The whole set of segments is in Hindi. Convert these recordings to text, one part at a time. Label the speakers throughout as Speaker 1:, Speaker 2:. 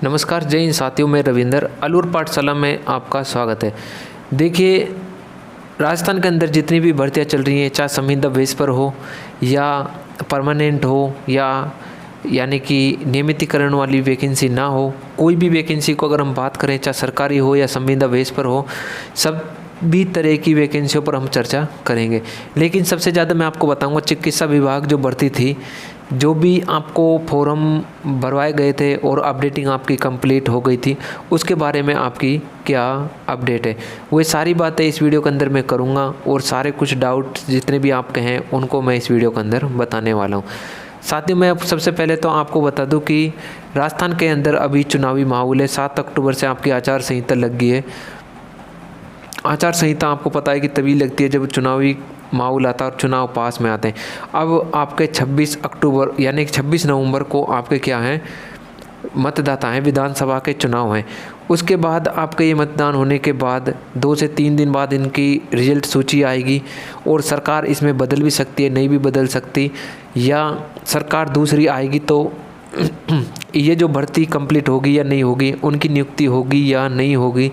Speaker 1: नमस्कार, जय हिंद साथियों। मैं रविंदर, अलूर पाठशाला में आपका स्वागत है। देखिए, राजस्थान के अंदर जितनी भी भर्तियां चल रही हैं, चाहे संविदा बेस पर हो या परमानेंट हो या यानी कि नियमितीकरण वाली वैकेंसी ना हो, कोई भी वैकेंसी को अगर हम बात करें, चाहे सरकारी हो या संविदा बेस पर हो, सब भी तरह की वैकेंसियों पर हम चर्चा करेंगे। लेकिन सबसे ज़्यादा मैं आपको बताऊंगा चिकित्सा विभाग जो भर्ती थी, जो भी आपको फॉर्म भरवाए गए थे और अपडेटिंग आपकी कंप्लीट हो गई थी, उसके बारे में आपकी क्या अपडेट है, वो सारी बातें इस वीडियो के अंदर मैं करूँगा और सारे कुछ डाउट जितने भी आपके हैं उनको मैं इस वीडियो के अंदर बताने वाला हूँ। साथियों, मैं सबसे पहले तो आपको बता दूं कि राजस्थान के अंदर अभी चुनावी माहौल है। 7 अक्टूबर से आपकी आचार संहिता लग गई है। आचार संहिता आपको पता है कि तभी लगती है जब चुनावी माहौल आता है और चुनाव पास में आते हैं। अब आपके 26 अक्टूबर यानी कि 26 नवंबर को आपके क्या हैं, मतदाता हैं, विधानसभा के चुनाव हैं। उसके बाद आपके ये मतदान होने के बाद 2 से 3 दिन बाद इनकी रिजल्ट सूची आएगी और सरकार इसमें बदल भी सकती है, नहीं भी बदल सकती, या सरकार दूसरी आएगी तो ये जो भर्ती कंप्लीट होगी या नहीं होगी, उनकी नियुक्ति होगी या नहीं होगी।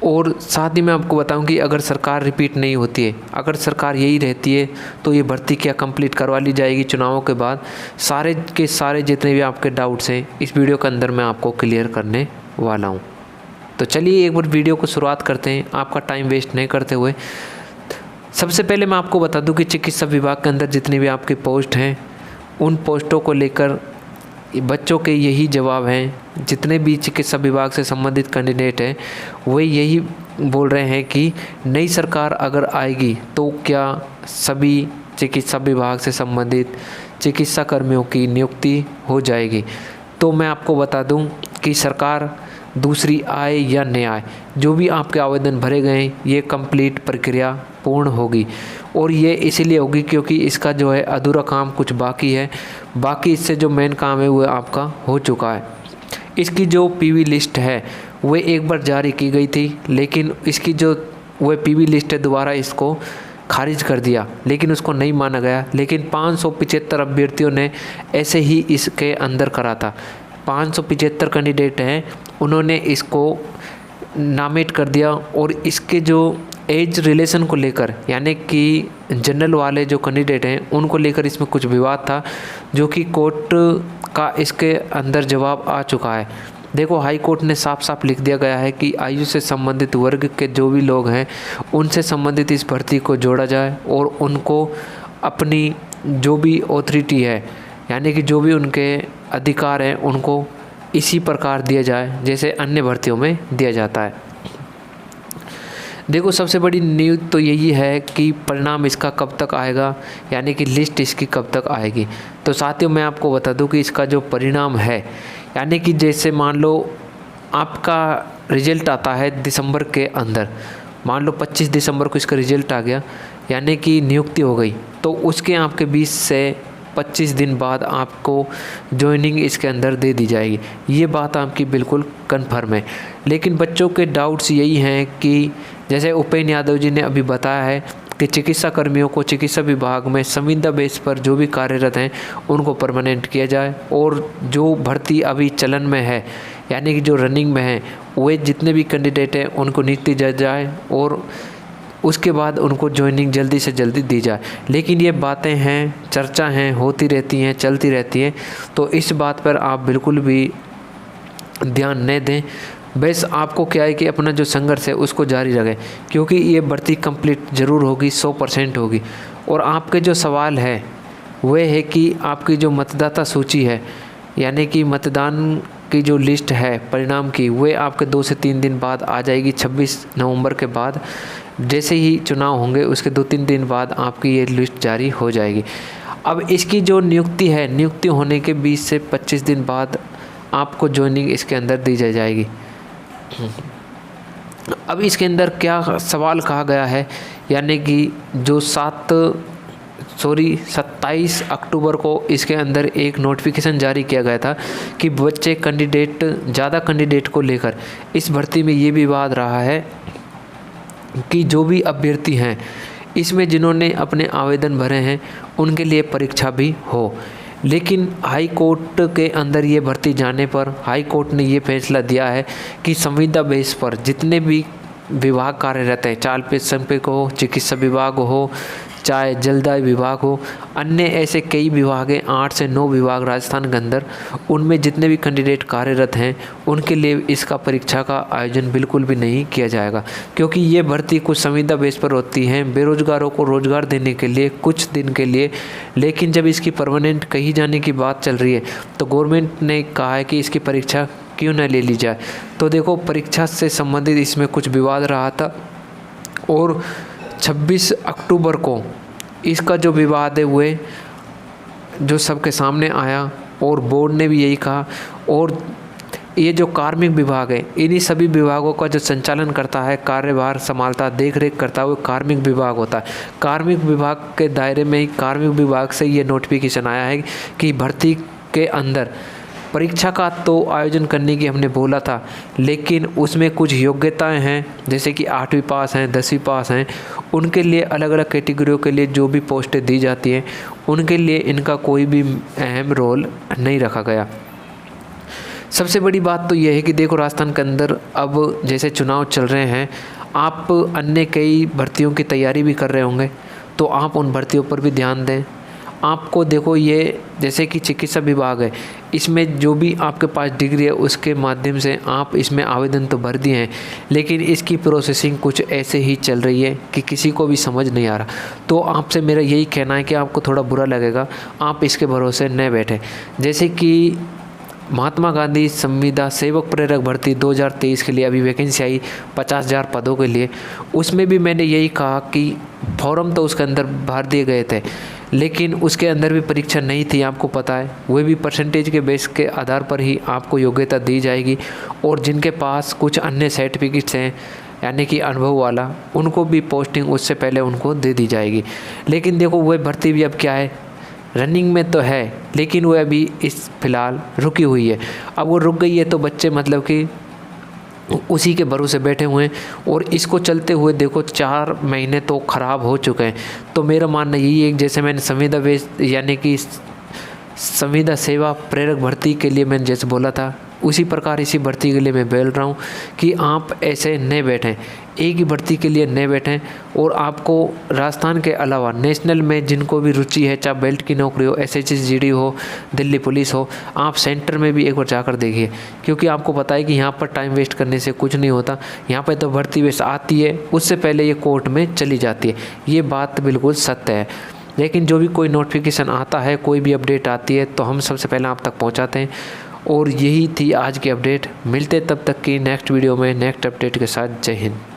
Speaker 1: और साथ ही मैं आपको बताऊं कि अगर सरकार रिपीट नहीं होती है, अगर सरकार यही रहती है, तो ये भर्ती क्या कंप्लीट करवा ली जाएगी चुनावों के बाद। सारे के सारे जितने भी आपके डाउट्स हैं इस वीडियो के अंदर मैं आपको क्लियर करने वाला हूं। तो चलिए एक बार वीडियो को शुरुआत करते हैं, आपका टाइम वेस्ट नहीं करते हुए। सबसे पहले मैं आपको बता दूँ कि चिकित्सा विभाग के अंदर जितनी भी आपकी पोस्ट हैं, उन पोस्टों को लेकर बच्चों के यही जवाब हैं। जितने भी चिकित्सा विभाग से संबंधित कैंडिडेट हैं वो यही बोल रहे हैं कि नई सरकार अगर आएगी तो क्या सभी चिकित्सा विभाग से संबंधित चिकित्सा कर्मियों की नियुक्ति हो जाएगी। तो मैं आपको बता दूं कि सरकार दूसरी आए या नहीं आए, जो भी आपके आवेदन भरे गए ये कंप्लीट प्रक्रिया पूर्ण होगी। और ये इसीलिए होगी क्योंकि इसका जो है अधूरा काम कुछ बाकी है, बाकी इससे जो मेन काम है वो आपका हो चुका है। इसकी जो पीवी लिस्ट है वो एक बार जारी की गई थी, लेकिन इसकी जो वो पीवी लिस्ट है दोबारा इसको खारिज कर दिया, लेकिन उसको नहीं माना गया। लेकिन 575 अभ्यर्थियों ने ऐसे ही इसके अंदर करा था। 575 कैंडिडेट हैं, उन्होंने इसको नामित कर दिया। और इसके जो एज रिलेशन को लेकर यानी कि जनरल वाले जो कैंडिडेट हैं उनको लेकर इसमें कुछ विवाद था, जो कि कोर्ट का इसके अंदर जवाब आ चुका है। देखो, हाई कोर्ट ने साफ साफ लिख दिया गया है कि आयु से संबंधित वर्ग के जो भी लोग हैं उनसे संबंधित इस भर्ती को जोड़ा जाए और उनको अपनी जो भी ऑथोरिटी है यानी कि जो भी उनके अधिकार हैं उनको इसी प्रकार दिया जाए जैसे अन्य भर्तियों में दिया जाता है। देखो, सबसे बड़ी न्यूज़ तो यही है कि परिणाम इसका कब तक आएगा, यानी कि लिस्ट इसकी कब तक आएगी। तो साथियों, मैं आपको बता दूं कि इसका जो परिणाम है, यानी कि जैसे मान लो आपका रिजल्ट आता है दिसंबर के अंदर, मान लो 25 दिसंबर को इसका रिजल्ट आ गया यानी कि नियुक्ति हो गई, तो उसके आपके 20 से 25 दिन बाद आपको ज्वाइनिंग इसके अंदर दे दी जाएगी। ये बात आपकी बिल्कुल कन्फर्म है। लेकिन बच्चों के डाउट्स यही हैं कि जैसे उपेंद्र यादव जी ने अभी बताया है कि चिकित्सा कर्मियों को चिकित्सा विभाग में संविदा बेस पर जो भी कार्यरत हैं उनको परमानेंट किया जाए, और जो भर्ती अभी चलन में है यानी कि जो रनिंग में है वे जितने भी कैंडिडेट हैं उनको नियुक्ति दी जाए और उसके बाद उनको ज्वाइनिंग जल्दी से जल्दी दी जाए। लेकिन ये बातें हैं, चर्चा हैं, होती रहती हैं, चलती रहती हैं, तो इस बात पर आप बिल्कुल भी ध्यान न दें। बस आपको क्या है कि अपना जो संघर्ष है उसको जारी रखें, क्योंकि ये भर्ती कंप्लीट ज़रूर होगी, 100% होगी। और आपके जो सवाल है वह है कि आपकी जो मतदाता सूची है यानी कि मतदान की जो लिस्ट है परिणाम की, वे आपके 2 से 3 दिन बाद आ जाएगी। 26 नवंबर के बाद जैसे ही चुनाव होंगे उसके 2-3 दिन बाद आपकी ये लिस्ट जारी हो जाएगी। अब इसकी जो नियुक्ति है, नियुक्ति होने के 20 से 25 दिन बाद आपको ज्वाइनिंग इसके अंदर दी जाएगी। अब इसके अंदर क्या सवाल कहा गया है, यानी कि जो 27 अक्टूबर को इसके अंदर एक नोटिफिकेशन जारी किया गया था कि बच्चे कैंडिडेट ज़्यादा कैंडिडेट को लेकर इस भर्ती में ये विवाद रहा है कि जो भी अभ्यर्थी हैं इसमें जिन्होंने अपने आवेदन भरे हैं उनके लिए परीक्षा भी हो। लेकिन हाई कोर्ट के अंदर ये भर्ती जाने पर हाई कोर्ट ने ये फैसला दिया है कि संविदा बेस पर जितने भी विभाग कार्यरत हैं, चाहे संपीक हो, चिकित्सा विभाग हो, चाहे जलदाय विभाग हो, अन्य ऐसे कई विभाग हैं, 8 से 9 विभाग राजस्थान के अंदर, उनमें जितने भी कैंडिडेट कार्यरत हैं उनके लिए इसका परीक्षा का आयोजन बिल्कुल भी नहीं किया जाएगा, क्योंकि ये भर्ती कुछ संविदा बेस पर होती है बेरोजगारों को रोजगार देने के लिए कुछ दिन के लिए। लेकिन जब इसकी परमानेंट कही जाने की बात चल रही है तो गवर्नमेंट ने कहा है कि इसकी परीक्षा क्यों न ले ली जाए। तो देखो, परीक्षा से संबंधित इसमें कुछ विवाद रहा था और 26 अक्टूबर को इसका जो विवाद है हुए जो सबके सामने आया और बोर्ड ने भी यही कहा। और ये जो कार्मिक विभाग है, इन्हीं सभी विभागों का जो संचालन करता है, कार्यभार संभालता, देख रेख करता है, वो कार्मिक विभाग होता है। कार्मिक विभाग के दायरे में ही कार्मिक विभाग से ये नोटिफिकेशन आया है कि भर्ती के अंदर परीक्षा का तो आयोजन करने की हमने बोला था, लेकिन उसमें कुछ योग्यताएं हैं, जैसे कि 8वीं पास हैं, 10वीं पास हैं, उनके लिए अलग अलग कैटेगरियों के लिए जो भी पोस्टें दी जाती हैं उनके लिए इनका कोई भी अहम रोल नहीं रखा गया। सबसे बड़ी बात तो यह है कि देखो, राजस्थान के अंदर अब जैसे चुनाव चल रहे हैं, आप अन्य कई भर्तियों की तैयारी भी कर रहे होंगे, तो आप उन भर्तियों पर भी ध्यान दें। आपको देखो, ये जैसे कि चिकित्सा विभाग है, इसमें जो भी आपके पास डिग्री है उसके माध्यम से आप इसमें आवेदन तो भर दिए हैं, लेकिन इसकी प्रोसेसिंग कुछ ऐसे ही चल रही है कि किसी को भी समझ नहीं आ रहा। तो आपसे मेरा यही कहना है कि आपको थोड़ा बुरा लगेगा, आप इसके भरोसे न बैठें। जैसे कि महात्मा गांधी संविदा सेवक प्रेरक भर्ती 2023 के लिए अभी वैकेंसी आई 50,000 पदों के लिए, उसमें भी मैंने यही कहा कि फॉर्म तो उसके अंदर भर दिए गए थे, लेकिन उसके अंदर भी परीक्षा नहीं थी, आपको पता है। वह भी परसेंटेज के बेस के आधार पर ही आपको योग्यता दी जाएगी, और जिनके पास कुछ अन्य सर्टिफिकेट्स हैं यानी कि अनुभव वाला, उनको भी पोस्टिंग उससे पहले उनको दे दी जाएगी। लेकिन देखो, वह भर्ती भी अब क्या है, रनिंग में तो है, लेकिन वो अभी इस फिलहाल रुकी हुई है। अब वो रुक गई है तो बच्चे मतलब कि उसी के भरोसे बैठे हुए हैं, और इसको चलते हुए देखो 4 महीने तो ख़राब हो चुके हैं। तो मेरा मानना यही है, जैसे मैंने संविदा बेस यानी कि संविदा सेवा प्रेरक भर्ती के लिए मैंने जैसे बोला था, उसी प्रकार इसी भर्ती के लिए मैं बोल रहा हूँ कि आप ऐसे न बैठें, एक ही भर्ती के लिए न बैठें। और आपको राजस्थान के अलावा नेशनल में जिनको भी रुचि है, चाहे बेल्ट की नौकरी हो, SHGD हो, दिल्ली पुलिस हो, आप सेंटर में भी एक बार जाकर देखिए, क्योंकि आपको पता है कि यहाँ पर टाइम वेस्ट करने से कुछ नहीं होता। यहाँ पर तो भर्ती वेस्ट आती है, उससे पहले ये कोर्ट में चली जाती है, ये बात बिल्कुल सत्य है। लेकिन जो भी कोई नोटिफिकेशन आता है, कोई भी अपडेट आती है, तो हम सबसे पहले आप तक पहुँचाते हैं। और यही थी आज की अपडेट। मिलते तब तक की नेक्स्ट वीडियो में नेक्स्ट अपडेट के साथ। जय हिंद।